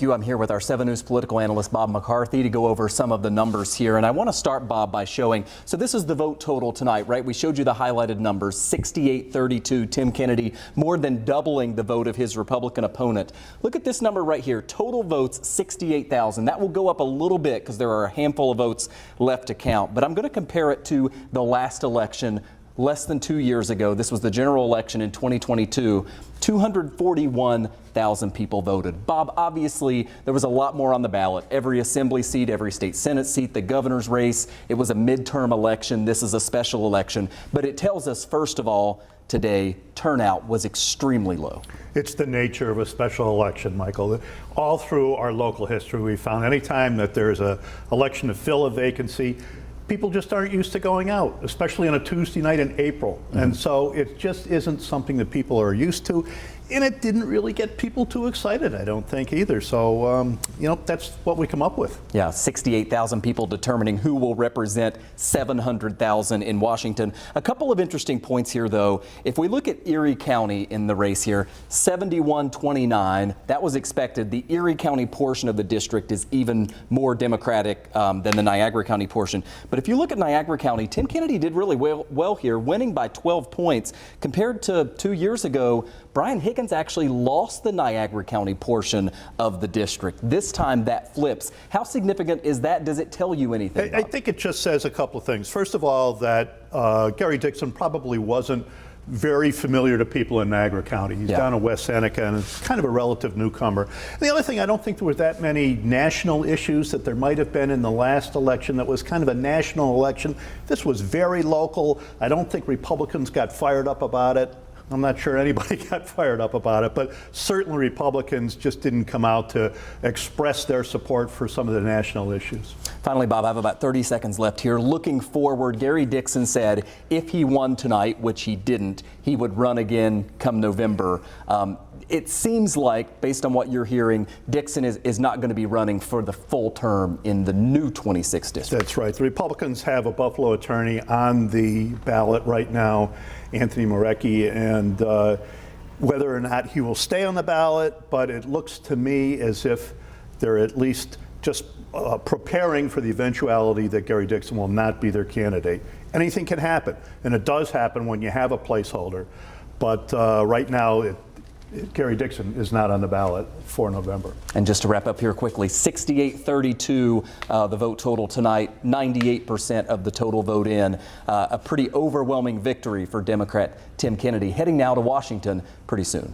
Thank you. I'm here with our 7 News political analyst Bob McCarthy to go over some of the numbers here. And I want to start, Bob, by showing, so this is the vote total tonight, right? We showed you the highlighted numbers, 68-32, Tim Kennedy more than doubling the vote of his Republican opponent. Look at this number right here, total votes 68,000. That will go up a little bit because there are a handful of votes left to count. But I'm going to compare it to the last election less than 2 years ago. This was the general election in 2022. 241,000 people voted. Bob, obviously there was a lot more on the ballot. Every assembly seat, every state senate seat, the governor's race. It was a midterm election. This is a special election. But it tells us, first of all, today turnout was extremely low. It's the nature of a special election, Michael. All through our local history, we found any time that there's an election to fill a vacancy, people just aren't used to going out, especially on a Tuesday night in April. And so it just isn't something that people are used to. And it didn't really get people too excited, I don't think, either. So, you know, that's what we come up with. Yeah, 68,000 people determining who will represent 700,000 in Washington. A couple of interesting points here, though. If we look at Erie County in the race here, 71-29, that was expected. The Erie County portion of the district is even more Democratic than the Niagara County portion. But if you look at Niagara County, Tim Kennedy did really well here, winning by 12 points. Compared to 2 years ago, Brian Higgins actually lost the Niagara County portion of the district. This time that flips. How significant is that? Does it tell you anything? I think it just says a couple of things. First of all, that Gary Dixon probably wasn't very familiar to people in Niagara County. He's down in West Seneca and it's kind of a relative newcomer. And the other thing, I don't think there were that many national issues that there might have been in the last election that was kind of a national election. This was very local. I don't think Republicans got fired up about it. I'm not sure anybody got fired up about it, but certainly Republicans just didn't come out to express their support for some of the national issues. Finally, Bob, I have about 30 seconds left here. Looking forward, Gary Dixon said if he won tonight, which he didn't, he would run again come November. It seems like, based on what you're hearing, Dixon is not going to be running for the full term in the new 26th district. That's right. The Republicans have a Buffalo attorney on the ballot right now, Anthony Marecki, and whether or not he will stay on the ballot, but it looks to me as if they're at least just preparing for the eventuality that Gary Dixon will not be their candidate. Anything can happen, and it does happen when you have a placeholder, but right now Gary Dixon is not on the ballot for November. And just to wrap up here quickly, 68-32 the vote total tonight, 98% of the total vote in. A pretty overwhelming victory for Democrat Tim Kennedy, heading now to Washington pretty soon.